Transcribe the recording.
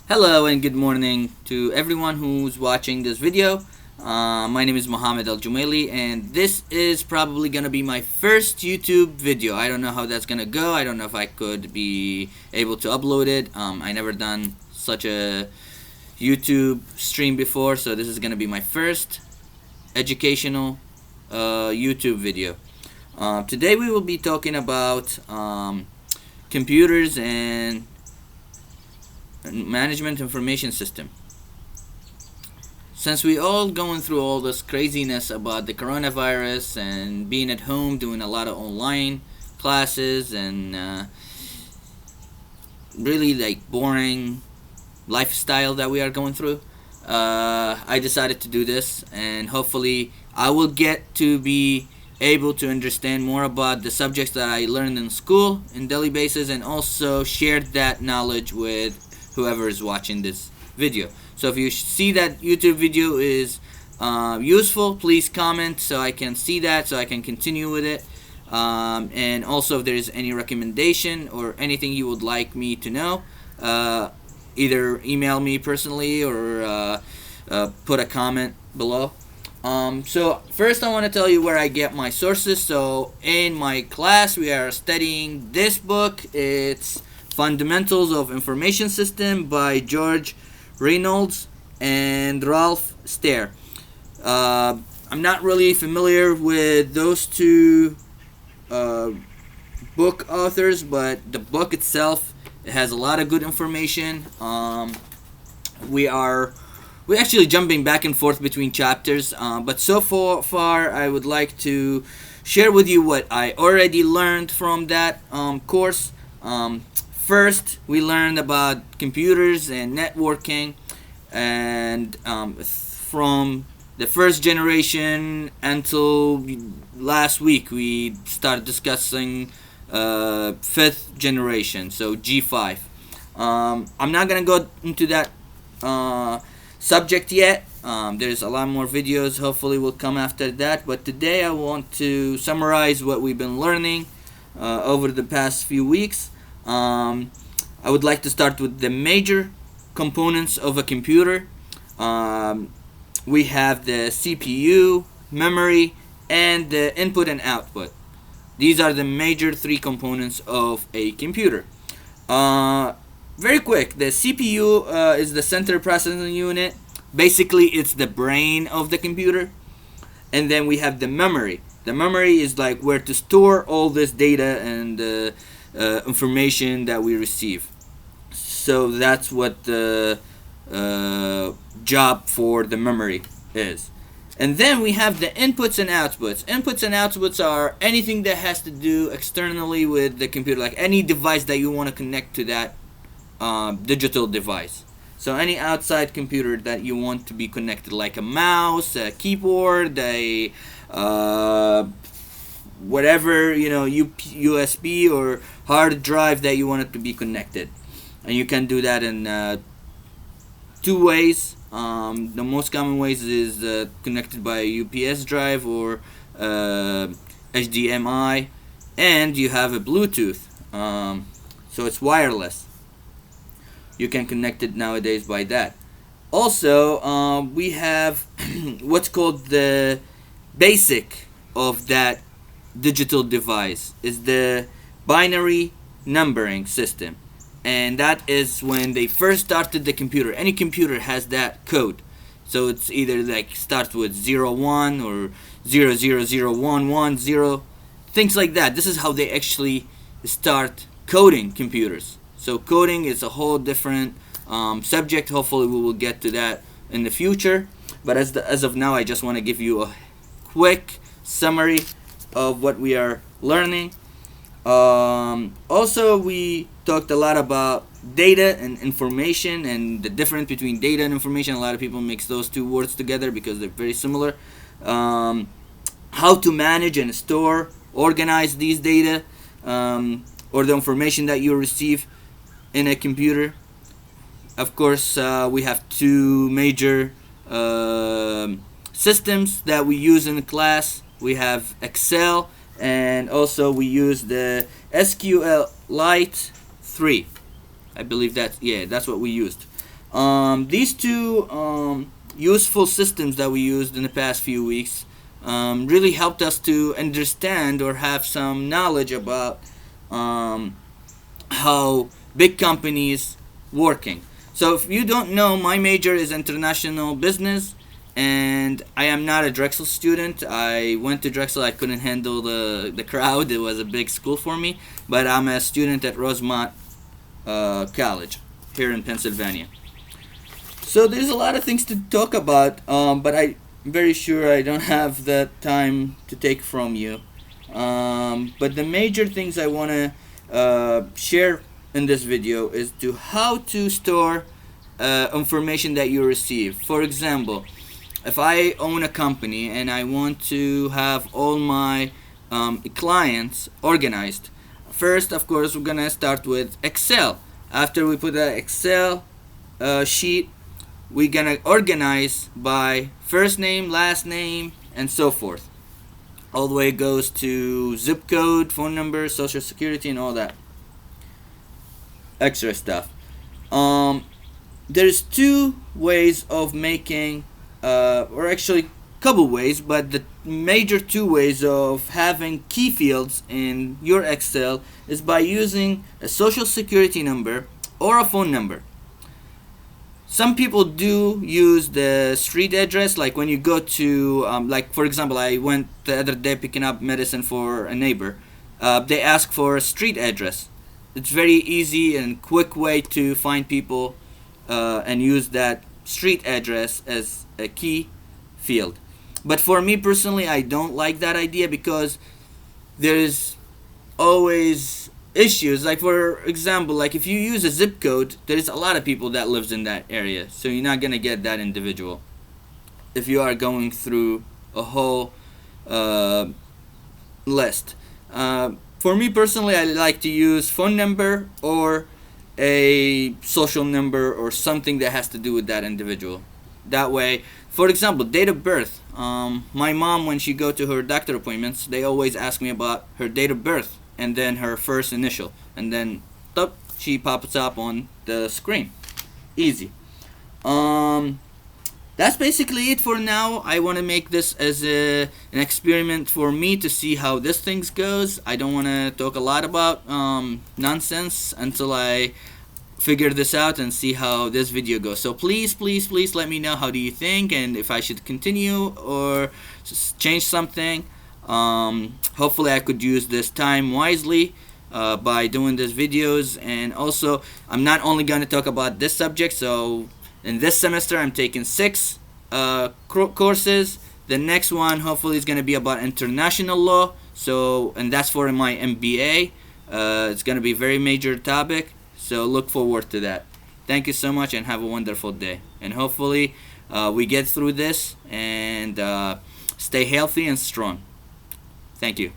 Hello and good morning to everyone who's watching this video. My name is al.jumaili, and this is probably gonna be my first YouTube video. I don't know how that's gonna go. I don't know if I could be able to upload it. I never done such a YouTube stream before, so this is gonna be my first educational YouTube video. Today we will be talking about computers and management information system. Since we all going through all this craziness about the coronavirus and being at home doing a lot of online classes and really like boring lifestyle that we are going through, I decided to do this, and hopefully I will get to be able to understand more about the subjects that I learned in school in daily basis, and also share that knowledge with whoever is watching this video. So if you see that YouTube video is useful, please comment so I can see that, so I can continue with it. And also if there is any recommendation or anything you would like me to know, either email me personally or put a comment below. So first I want to tell you where I get my sources. So in my class we are studying this book. It's Fundamentals of Information System by George Reynolds and Ralph Stair. I'm not really familiar with those two book authors, but the book itself, it has a lot of good information. We're actually jumping back and forth between chapters, but so far I would like to share with you what I already learned from that course. First, we learned about computers and networking, and from the first generation until last week, we started discussing fifth generation, so G5. I'm not gonna go into that subject yet. There's a lot more videos hopefully will come after that, but today I want to summarize what we've been learning over the past few weeks. I would like to start with the major components of a computer. We have the CPU, memory, and the input and output. These are the major three components of a computer. Very quick, the CPU is the central processing unit. Basically, it's the brain of the computer. And then we have the memory. The memory is like where to store all this data and information that we receive. So that's what the job for the memory is. And then we have the inputs and outputs. Inputs and outputs are anything that has to do externally with the computer, like any device that you want to connect to that digital device. So any outside computer that you want to be connected, like a mouse, a keyboard, a whatever, USB or hard drive that you want it to be connected. And you can do that in two ways. The most common ways is connected by a UPS drive or HDMI, and you have a Bluetooth, so it's wireless. You can connect it nowadays by that. Also, we have what's called the basic of that digital device is the binary numbering system, and that is when they first started the computer. Any computer has that code, so it's either like starts with 01 or 0001110, things like that. This is how they actually start coding computers. So coding is a whole different subject. Hopefully we will get to that in the future, but as of now I just want to give you a quick summary of what we are learning. Also, we talked a lot about data and information and the difference between data and information. A lot of people mix those two words together because they're very similar. How to manage and store, organize these data or the information that you receive in a computer. Of course, we have two major systems that we use in the class. We have Excel, and also we use the SQLite 3. I believe that's what we used. These two useful systems that we used in the past few weeks really helped us to understand or have some knowledge about how big companies working. So if you don't know, my major is international business, and I am not a Drexel student. I went to Drexel. I couldn't handle the crowd. It was a big school for me. But I'm a student at Rosemont College here in Pennsylvania. So there's a lot of things to talk about, but I'm very sure I don't have the time to take from you. But the major things I want to share in this video is to how to store information that you receive. For example, if I own a company and I want to have all my clients organized, first, of course, we're gonna start with Excel. After we put the Excel sheet, we're gonna organize by first name, last name, and so forth. All the way goes to zip code, phone number, social security, and all that extra stuff. There's two ways of making, or actually couple ways, but the major two ways of having key fields in your Excel is by using a social security number or a phone number. Some people do use the street address, like when you go to, like for example, I went the other day picking up medicine for a neighbor. They ask for a street address. It's very easy and quick way to find people and use that street address as a key field. But for me personally, I don't like that idea because there's always issues. Like for example, like if you use a zip code, there's a lot of people that lives in that area, so you're not gonna get that individual if you are going through a whole list. For me personally, I like to use phone number or a social number or something that has to do with that individual. That way, for example, date of birth. My mom, when she go to her doctor appointments, they always ask me about her date of birth and then her first initial, and then she pops up on the screen. Easy. That's basically it for now. I want to make this as an experiment for me to see how this thing goes. I don't want to talk a lot about nonsense until I figure this out and see how this video goes. So please let me know, how do you think, and if I should continue or change something. Hopefully I could use this time wisely by doing these videos. And also, I'm not only going to talk about this subject. So in this semester I'm taking 6 courses. The next one hopefully is going to be about international law, so, and that's for my MBA. It's going to be a very major topic, so look forward to that. Thank you so much and have a wonderful day, and hopefully we get through this and stay healthy and strong. Thank you.